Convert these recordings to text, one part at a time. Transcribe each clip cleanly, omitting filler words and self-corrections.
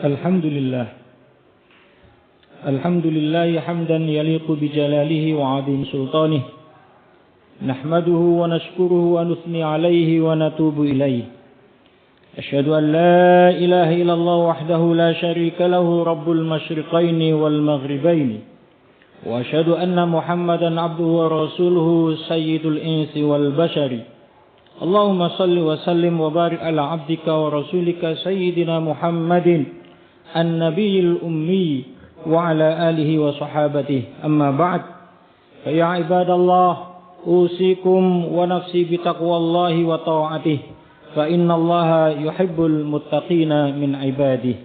Alhamdulillah. Alhamdulillah hamdan yaliqu bijalalihi wa 'azim sultanih. Nahmaduhu wa nashkuruhu wa nuthni alayhi wa natubu ilayhi. Asyhadu an la ilaha illallah wahdahu la syarika lahu rabbul masyriqaini wal maghribaini. Wa asyhadu anna Muhammadan 'abduhu wa rasuluhu sayyidul insi wal bashari. Allahumma salli wa sallim wa barik ala 'abdika wa rasulika sayyidina Muhammadin an-nabiyil ummi wa ala alihi wa sahabatihi. Amma ba'd. Fa ya ibadallah, usikum wa nafsi bi taqwallahi wa ta'atihi. Fa innallaha yuhibbul muttaqina min ibadihi.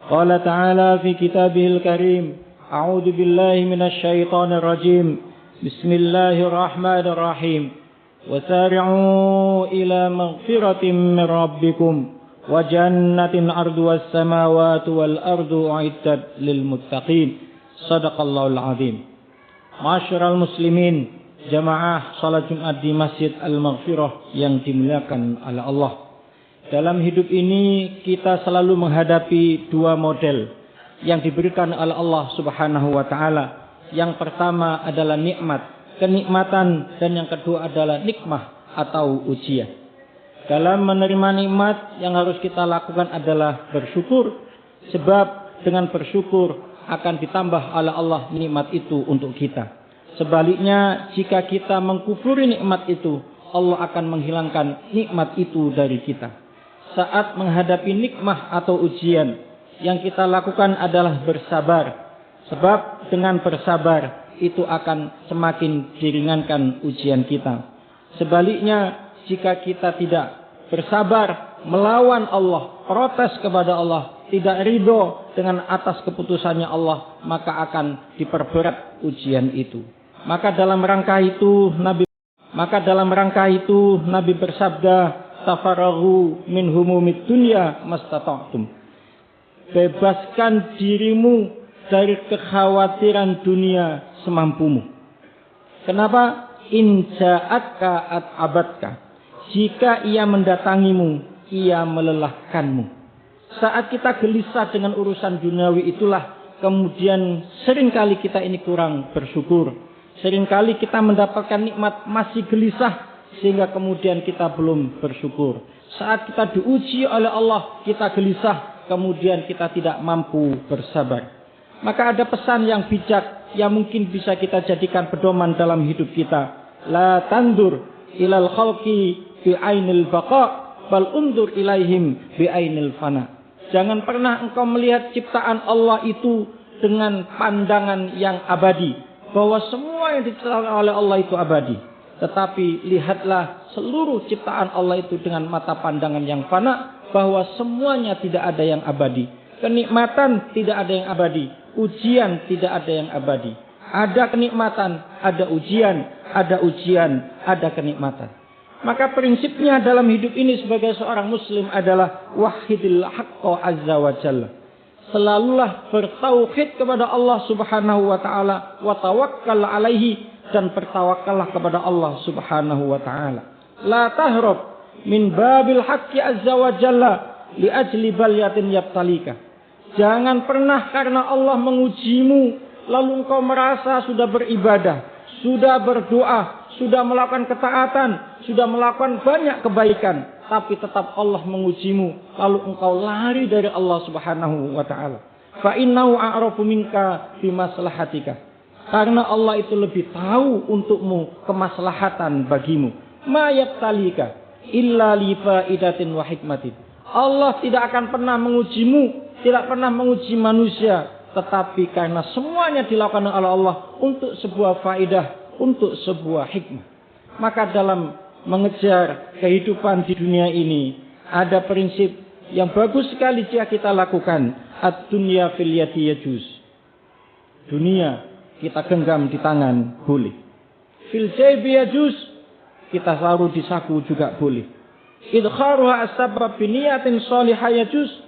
Qala ta'ala fi kitabihil karim, a'udzu billahi minasy syaithanir rajim. Bismillahirrahmanirrahim. Wasari'u ila maghfiratin min rabbikum wa jannatin 'arduhas samawati wal ardu u'iddat lil muttaqin. Shadaqallahul 'azim. Ma'asyiral muslimin, jamaah salat Jumat di Masjid Al-Maghfirah yang dimuliakan oleh Allah. Dalam hidup ini kita selalu menghadapi dua model yang diberikan oleh Allah Subhanahu wa taala. Yang pertama adalah nikmat, kenikmatan, dan yang kedua adalah nikmah atau ujian. Dalam menerima nikmat yang harus kita lakukan adalah bersyukur, sebab dengan bersyukur akan ditambah oleh Allah nikmat itu untuk kita. Sebaliknya, jika kita mengkufuri nikmat itu, Allah akan menghilangkan nikmat itu dari kita. Saat menghadapi nikmah atau ujian, yang kita lakukan adalah bersabar. Sebab dengan bersabar itu akan semakin diringankan ujian kita. Sebaliknya, jika kita tidak bersabar melawan Allah, protes kepada Allah, tidak ridho dengan atas keputusannya Allah, maka akan diperberat ujian itu. Maka dalam rangka itu Nabi bersabda, tafaraghu min humumid dunya mastata'tum. Bebaskan dirimu dari kekhawatiran dunia semampumu. Kenapa? In ja'atka at'abatka. Jika ia mendatangimu, ia melelahkanmu. Saat kita gelisah dengan urusan duniawi itulah kemudian seringkali kita ini kurang bersyukur. Seringkali kita mendapatkan nikmat masih gelisah sehingga kemudian kita belum bersyukur. Saat kita diuji oleh Allah, kita gelisah, kemudian kita tidak mampu bersabar. Maka ada pesan yang bijak yang mungkin bisa kita jadikan pedoman dalam hidup kita. La tandur ilal khalqi bi ainil baqa bal undur ilaihim bi ainil fana. Jangan pernah engkau melihat ciptaan Allah itu dengan pandangan yang abadi, bahwa semua yang diciptakan oleh Allah itu abadi. Tetapi lihatlah seluruh ciptaan Allah itu dengan mata pandangan yang fana, bahwa semuanya tidak ada yang abadi. Kenikmatan tidak ada yang abadi, ujian tidak ada yang abadi. Ada kenikmatan, ada ujian, ada kenikmatan. Maka prinsipnya dalam hidup ini sebagai seorang muslim adalah wahidil haqqa azza wa jalla. Selalulah bertauhid kepada Allah Subhanahu wa taala, wa tawakkal alaihi, dan bertawakallah kepada Allah Subhanahu wa taala. La tahrab min babil haqqi azza wa jalla li ajli balyatin yabtalika. Jangan pernah karena Allah mengujimu lalu engkau merasa sudah beribadah, sudah berdoa, sudah melakukan ketaatan, sudah melakukan banyak kebaikan, tapi tetap Allah mengujimu, lalu engkau lari dari Allah Subhanahu wa taala. Fa innahu a'rafu minka bi maslahatika. Karena Allah itu lebih tahu untukmu kemaslahatan bagimu. Ma yabtalika illa li faidatin wa hikmatin. Allah tidak akan pernah mengujimu, tidak pernah menguji manusia, tetapi karena semuanya dilakukan oleh Allah untuk sebuah faidah, untuk sebuah hikmah. Maka dalam mengejar kehidupan di dunia ini ada prinsip yang bagus sekali jika kita lakukan. Ad-dunya fil yadi yajuz. Dunia kita genggam di tangan boleh. Fil jaybi yajuz, kita taruh di saku juga boleh. Idkharuha as-sabab bi niyatin shalihah yajuz.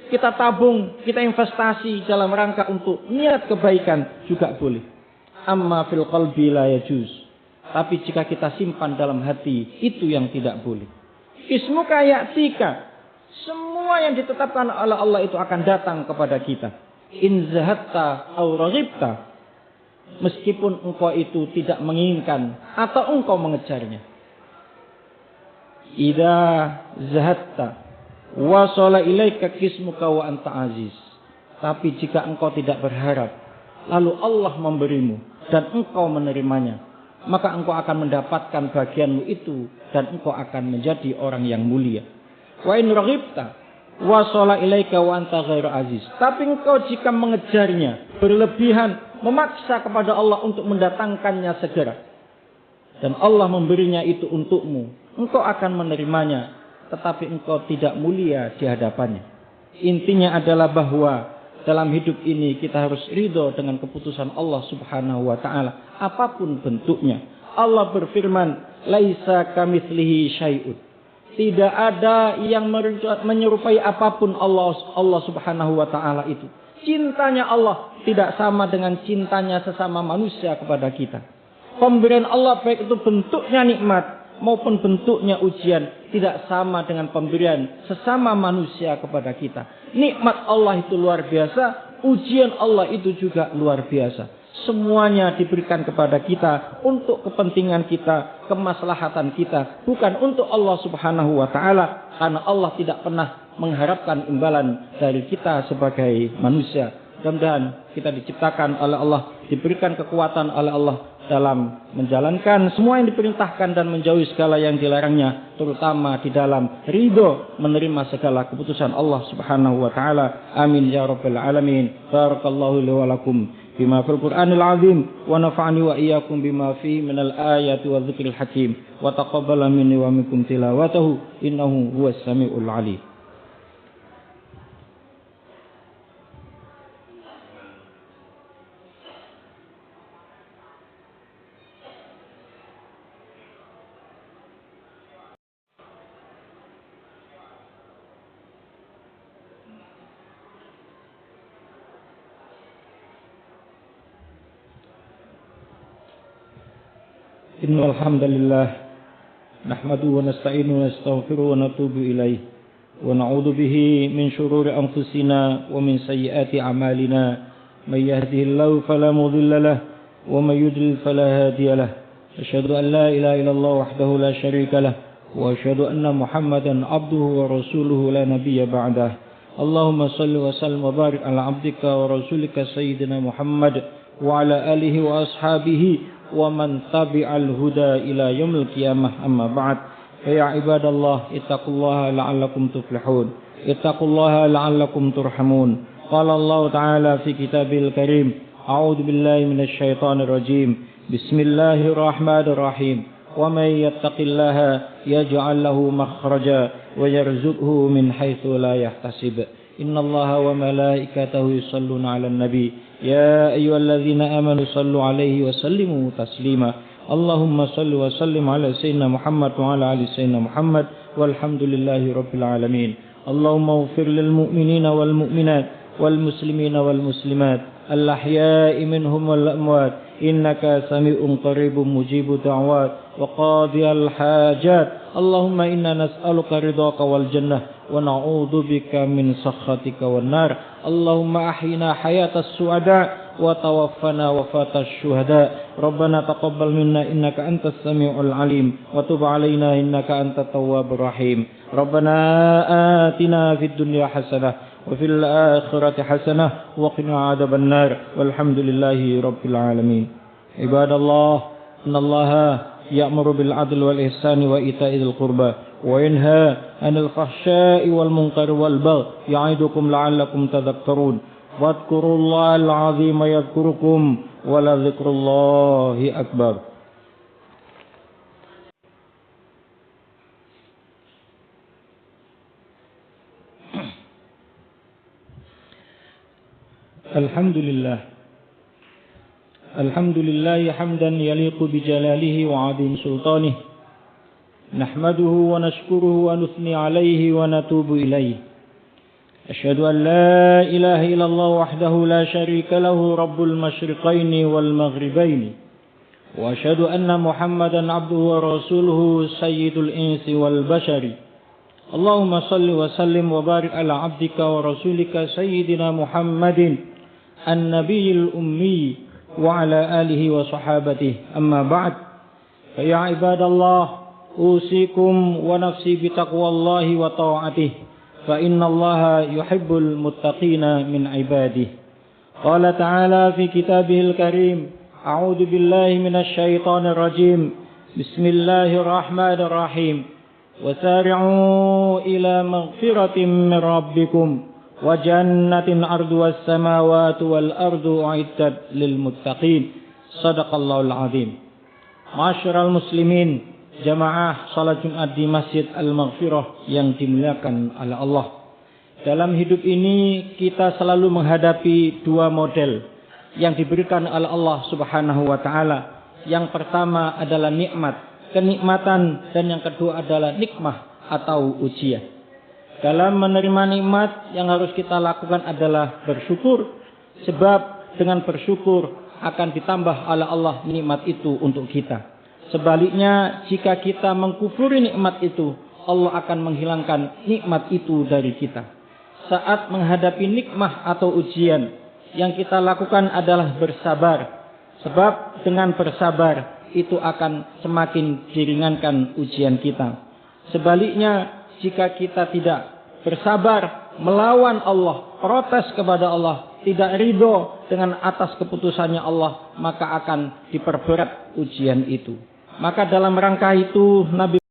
Kita tabung, kita investasi dalam rangka untuk niat kebaikan juga boleh. Amma fil qalbi la yajuz. Tapi jika kita simpan dalam hati, itu yang tidak boleh. Ismuka ya'tika. Semua yang ditetapkan oleh Allah itu akan datang kepada kita. In zahatta aw raghibta. Meskipun engkau itu tidak menginginkan atau engkau mengejarnya. Idza zahatta wasala ilaika qismuka wa anta aziz. Tapi jika engkau tidak berharap, lalu Allah memberimu dan engkau menerimanya, maka engkau akan mendapatkan bagianmu itu dan engkau akan menjadi orang yang mulia. Wa in raghibta wasala ilaika wa anta ghairu aziz. Tapi engkau jika mengejarnya berlebihan, memaksa kepada Allah untuk mendatangkannya segera, dan Allah memberinya itu untukmu, engkau akan menerimanya, tetapi engkau tidak mulia di hadapannya. Intinya adalah bahwa dalam hidup ini kita harus ridho dengan keputusan Allah Subhanahu wa taala, apapun bentuknya. Allah berfirman, laisa kamitslihi syai'un. Tidak ada yang menyerupai apapun Allah Subhanahu wa taala itu. Cintanya Allah tidak sama dengan cintanya sesama manusia kepada kita. Pemberian Allah baik itu bentuknya nikmat maupun bentuknya ujian tidak sama dengan pemberian sesama manusia kepada kita. Nikmat Allah itu luar biasa, ujian Allah itu juga luar biasa. Semuanya diberikan kepada kita untuk kepentingan kita, kemaslahatan kita, bukan untuk Allah Subhanahu wa taala, karena Allah tidak pernah mengharapkan imbalan dari kita sebagai manusia. Mudah-mudahan kita diciptakan oleh Allah, diberikan kekuatan oleh Allah dalam menjalankan semua yang diperintahkan dan menjauhi segala yang dilarangnya, terutama di dalam ridho menerima segala keputusan Allah Subhanahu wa taala. Amin ya rabbal alamin. Barakallahu li wa lakum bima fil Qur'anil azim wa nafa'ani wa iyyakum bima fihi minal ayati wa dzikril hakim wa taqabbala minni wa minkum tilawatahu innahu huwas samiul alim. Innal hamdalillah nahmaduhu wa nasta'inuhu wa nastaghfiruhu wa natubu ilayh wa na'udzu bihi min shururi anfusina wa min sayyiati a'malina may yahdihillahu fala mudilla lahu wa may yudlil fala hadiya lahu asyhadu an la ilaha illallah wahdahu la syarika lahu wa asyhadu anna muhammadan abduhu wa rasuluhu la nabiyya ba'dahu. Allahumma shalli wa sallim wa barik ala abdika wa rasulika sayyidina Muhammad wa ala alihi wa ashabihi wa man tabi'al huda ila yaumil qiyamah, amma ba'd. Ya ibadallah, ittaqullaha la'allakum tuflihun, ittaqullaha la'allakum turhamun. Qala Allah ta'ala fi kitabil karim, a'udzu billahi minasy syaithanir rajim. Bismillahirrahmanirrahim. Wa may yattaqillaha yaj'al lahu makhraja wa yarzuqhu min haitsu la yahtasib. Innallaha wa malaikatahu yusholluna 'alan nabi. Ya ayyuhalladzina amanu shallu 'alaihi wa sallimu taslima. Allahumma shalli wa sallim 'ala sayyidina Muhammad wa 'ala ali sayyidina Muhammad walhamdulillahi rabbil alamin. Allahumma ighfir lil mu'minina wal mu'minat wal muslimina wal muslimat al ahya'i minhum wal amwat innaka sami'un qaribun mujibud da'wat wa qadiyal hajat. Allahumma inna nas'aluka ridhaka wal jannah wa na'udzu bika min sakhatika wan nar. Allahumma ahyina hayatas su'ada wa tawaffana wafatas syuhada. Rabbana taqabbal minna innaka antas samiul alim wa tub alaina innaka antat tawwabur rahim. Rabbana atina fid dunya hasanah wa fil akhirati hasanah wa qina adzaban nar. Walhamdulillahi rabbil alamin. Ibadallah, innallaha ya'muru bil adli wal ihsani wa ita'il qurba wa yanha 'anil fahsya'i wal munkari wal baghi ya'idukum la'allakum tadhakkarun. Wadhkurullahal 'azima yadhkurukum wa la dzikrullahi akbar. Alhamdulillah. Alhamdulillah hamdan yaliqu bi jalalihi wa 'azim sultanihi. Nahmaduhu wa nashkuruhu wa nuthni 'alaihi wa natubu ilaihi. Asyhadu an la ilaha illallah wahdahu la syarika lahu rabbul masyriqaini wal maghribaini. Wa asyhadu anna Muhammadan 'abduhu wa rasuluhu sayyidul insi wal bashari. Allahumma salli wa sallim wa barik ala abdika wa rasulika sayyidina Muhammadin an-nabiyil ummi wa ala alihi wa sahabatihi. Amma ba'd. Fa ya ibadallah, usikum wa nafsi bi taqwallahi wa ta'atihi. Fa innallaha yuhibbul muttaqina min ibadihi. Qala ta'ala fi kitabihil karim, a'udzu billahi minasy syaithanir rajim. Bismillahirrahmanirrahim. وسارعوا إلى مغفرة من ربكم وجنة عرضها السماوات والأرض أعدت للمتقين. صدق الله العظيم. Ma'asyiral muslimin, jamaah salat Jumat di Masjid Al-Maghfirah yang dimuliakan oleh Allah. Dalam hidup ini kita selalu menghadapi dua model yang diberikan oleh Allah Subhanahu wa taala. Yang pertama adalah nikmat, kenikmatan, dan yang kedua adalah nikmah atau ujian. Dalam menerima nikmat yang harus kita lakukan adalah bersyukur, sebab dengan bersyukur akan ditambah oleh Allah nikmat itu untuk kita. Sebaliknya, jika kita mengkufuri nikmat itu, Allah akan menghilangkan nikmat itu dari kita. Saat menghadapi nikmah atau ujian, yang kita lakukan adalah bersabar, sebab dengan bersabar itu akan semakin diringankan ujian kita. Sebaliknya, jika kita tidak bersabar, melawan Allah, protes kepada Allah, tidak ridho dengan atas keputusannya Allah, maka akan diperberat ujian itu. Maka dalam rangka itu Nabi